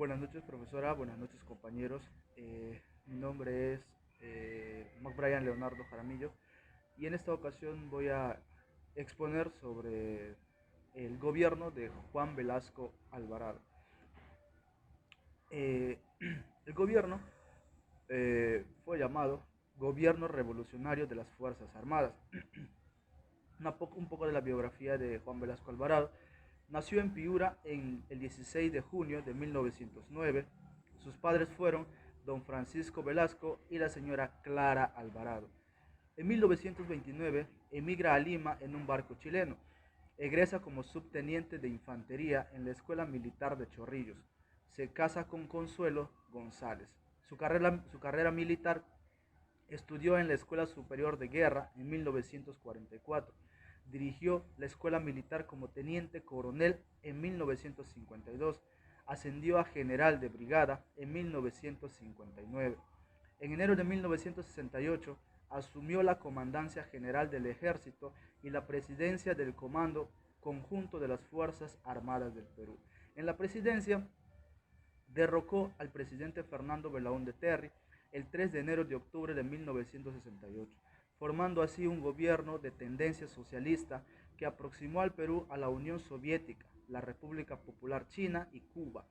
Buenas noches, profesora. Buenas noches, compañeros. Mi nombre es McBrien Leonardo Jaramillo y en esta ocasión voy a exponer sobre el gobierno de Juan Velasco Alvarado. Eh, el gobierno fue llamado Gobierno Revolucionario de las Fuerzas Armadas. Un poco de la biografía de Juan Velasco Alvarado. Nació en Piura el 16 de junio de 1909. Sus padres fueron don Francisco Velasco y la señora Clara Alvarado. En 1929 emigra a Lima en un barco chileno. Egresa como subteniente de infantería en la Escuela Militar de Chorrillos. Se casa con Consuelo González. Su carrera militar estudió en la Escuela Superior de Guerra en 1944. Dirigió la Escuela Militar como teniente coronel en 1952. Ascendió a general de brigada en 1959. En enero de 1968 asumió la comandancia general del Ejército y la presidencia del Comando Conjunto de las Fuerzas Armadas del Perú. En la presidencia derrocó al presidente Fernando Belaúnde Terry el 3 de enero de octubre de 1968, formando así un gobierno de tendencia socialista que aproximó al Perú a la Unión Soviética, la República Popular China y Cuba.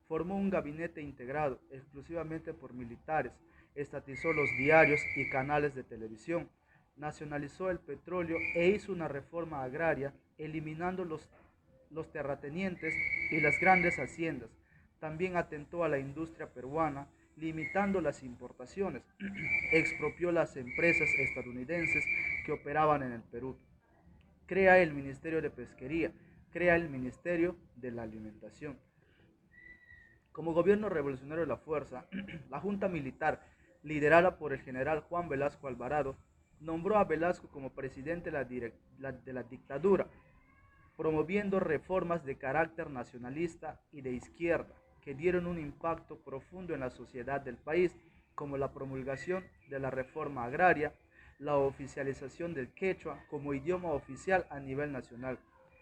Formó un gabinete integrado exclusivamente por militares, estatizó los diarios y canales de televisión, nacionalizó el petróleo e hizo una reforma agraria eliminando los terratenientes y las grandes haciendas. También atentó a la industria peruana, limitando las importaciones. Expropió las empresas estadounidenses que operaban en el Perú. Crea el Ministerio de Pesquería, crea el Ministerio de la Alimentación. Como gobierno revolucionario de la fuerza, la Junta Militar, liderada por el general Juan Velasco Alvarado, nombró a Velasco como presidente de la dictadura, promoviendo reformas de carácter nacionalista y de izquierda que dieron un impacto profundo en la sociedad del país, como la promulgación de la reforma agraria, la oficialización del quechua como idioma oficial a nivel nacional,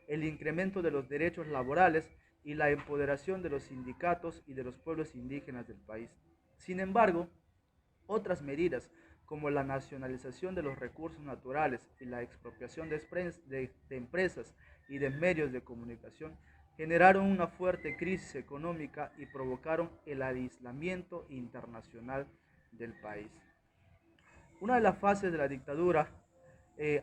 el incremento de los derechos laborales y la empoderación de los sindicatos y de los pueblos indígenas del país. Sin embargo, otras medidas, como la nacionalización de los recursos naturales y la expropiación de empresas y de medios de comunicación, generaron una fuerte crisis económica y provocaron el aislamiento internacional del país. Una de las fases de la dictadura,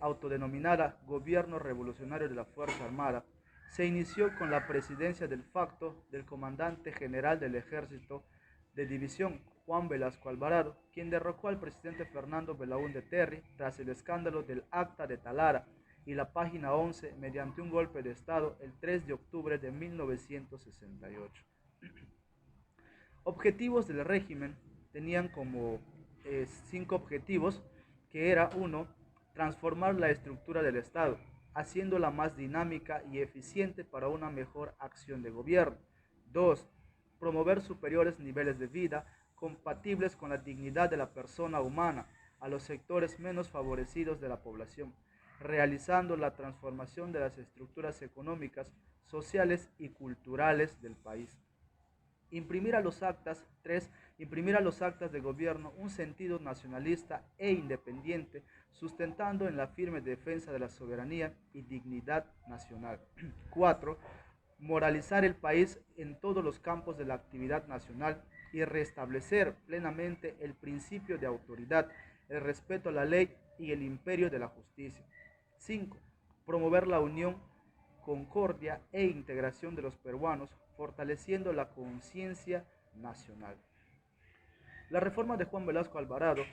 autodenominada Gobierno Revolucionario de la Fuerza Armada, se inició con la presidencia del facto del comandante general del Ejército de División, Juan Velasco Alvarado, quien derrocó al presidente Fernando Belaúnde Terry tras el escándalo del Acta de Talara y la página 11 mediante un golpe de Estado el 3 de octubre de 1968. Objetivos del régimen tenían como 5 objetivos, que era: uno, transformar la estructura del Estado, haciéndola más dinámica y eficiente para una mejor acción de gobierno. 2, promover superiores niveles de vida compatibles con la dignidad de la persona humana a los sectores menos favorecidos de la población, realizando la transformación de las estructuras económicas, sociales y culturales del país. Imprimir a los actas, 3, imprimir a los actas de gobierno un sentido nacionalista e independiente, sustentando en la firme defensa de la soberanía y dignidad nacional. 4, moralizar el país en todos los campos de la actividad nacional y restablecer plenamente el principio de autoridad, el respeto a la ley y el imperio de la justicia. 5, promover la unión, concordia e integración de los peruanos, fortaleciendo la conciencia nacional. La reforma de Juan Velasco Alvarado,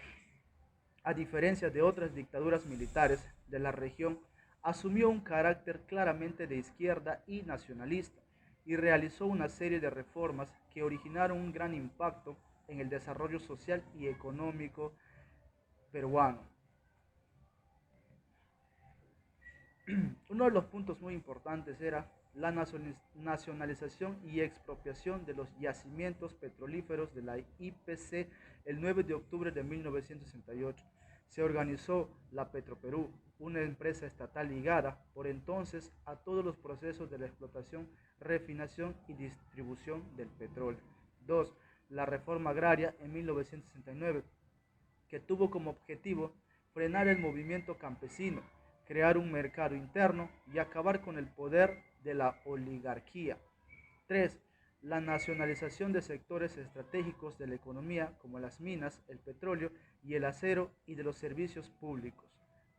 a diferencia de otras dictaduras militares de la región, asumió un carácter claramente de izquierda y nacionalista y realizó una serie de reformas que originaron un gran impacto en el desarrollo social y económico peruano. Uno de los puntos muy importantes era la nacionalización y expropiación de los yacimientos petrolíferos de la IPC el 9 de octubre de 1968. Se organizó la Petroperú, una empresa estatal ligada por entonces a todos los procesos de la explotación, refinación y distribución del petróleo. 2. La reforma agraria en 1969, que tuvo como objetivo frenar el movimiento campesino, crear un mercado interno y acabar con el poder de la oligarquía. 3. La nacionalización de sectores estratégicos de la economía como las minas, el petróleo y el acero y de los servicios públicos.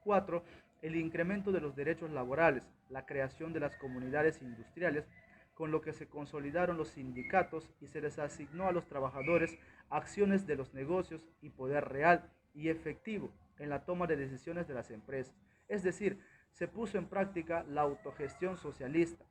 4. El incremento de los derechos laborales, la creación de las comunidades industriales, con lo que se consolidaron los sindicatos y se les asignó a los trabajadores acciones de los negocios y poder real y efectivo en la toma de decisiones de las empresas. Es decir, se puso en práctica la autogestión socialista.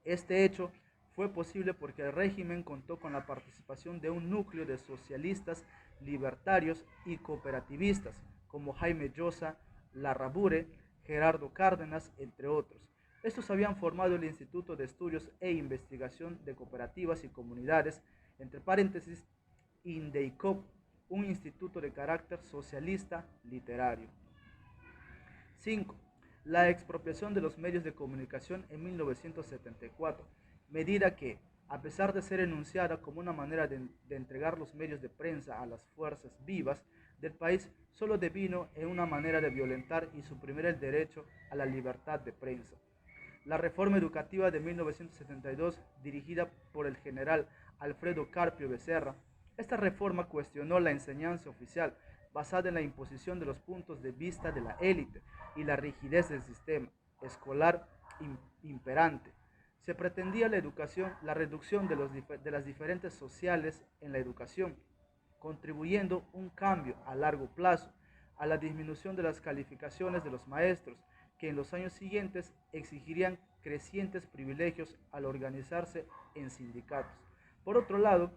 Este hecho fue posible porque el régimen contó con la participación de un núcleo de socialistas, libertarios y cooperativistas, como Jaime Llosa, Larrabure, Gerardo Cárdenas, entre otros. Estos habían formado el Instituto de Estudios e Investigación de Cooperativas y Comunidades, entre paréntesis, INDEICOP, un instituto de carácter socialista literario. 5. La expropiación de los medios de comunicación en 1974, medida que, a pesar de ser enunciada como una manera de entregar los medios de prensa a las fuerzas vivas del país, solo devino en una manera de violentar y suprimir el derecho a la libertad de prensa. La reforma educativa de 1972, dirigida por el general Alfredo Carpio Becerra, esta reforma cuestionó la enseñanza oficial, basada en la imposición de los puntos de vista de la élite y la rigidez del sistema escolar imperante. Se pretendía la reducción de las diferencias sociales en la educación, contribuyendo un cambio a largo plazo a la disminución de las calificaciones de los maestros, que en los años siguientes exigirían crecientes privilegios al organizarse en sindicatos. Por otro lado,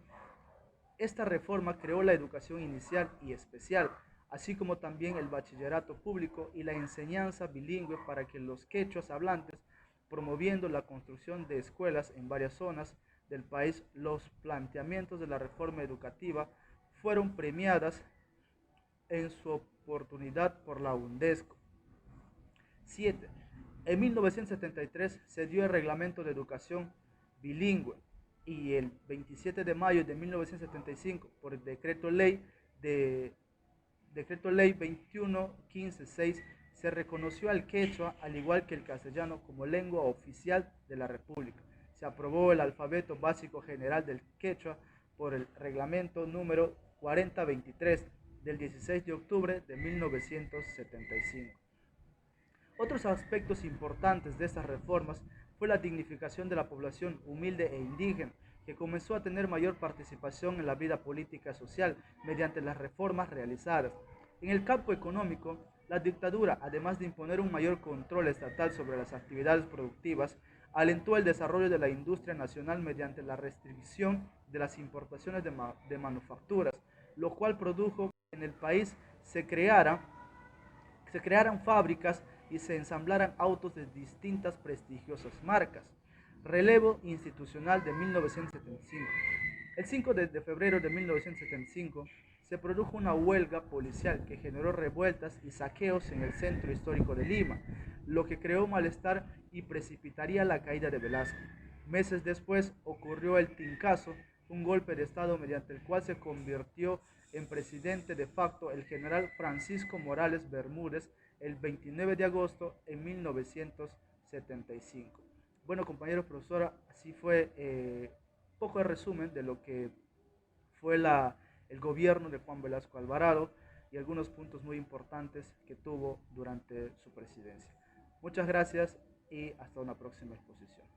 esta reforma creó la educación inicial y especial, así como también el bachillerato público y la enseñanza bilingüe para que los quechuas hablantes, promoviendo la construcción de escuelas en varias zonas del país. Los planteamientos de la reforma educativa fueron premiadas en su oportunidad por la UNESCO. 7. En 1973 se dio el Reglamento de Educación Bilingüe y el 27 de mayo de 1975, por el decreto ley 21.15.6, se reconoció al quechua, al igual que el castellano, como lengua oficial de la República. Se aprobó el alfabeto básico general del quechua por el reglamento número 4023 del 16 de octubre de 1975. Otros aspectos importantes de estas reformas fue la dignificación de la población humilde e indígena, que comenzó a tener mayor participación en la vida política y social mediante las reformas realizadas. En el campo económico, la dictadura, además de imponer un mayor control estatal sobre las actividades productivas, alentó el desarrollo de la industria nacional mediante la restricción de las importaciones de manufacturas, lo cual produjo que en el país se crearan fábricas y se ensamblaran autos de distintas prestigiosas marcas. Relevo institucional de 1975. El 5 de febrero de 1975 se produjo una huelga policial que generó revueltas y saqueos en el centro histórico de Lima, lo que creó malestar y precipitaría la caída de Velasco. Meses después ocurrió el Tincazo, un golpe de Estado mediante el cual se convirtió en presidente de facto el general Francisco Morales Bermúdez el 29 de agosto de 1975. Bueno, compañeros, profesora, así fue poco de resumen de lo que fue el gobierno de Juan Velasco Alvarado y algunos puntos muy importantes que tuvo durante su presidencia. Muchas gracias y hasta una próxima exposición.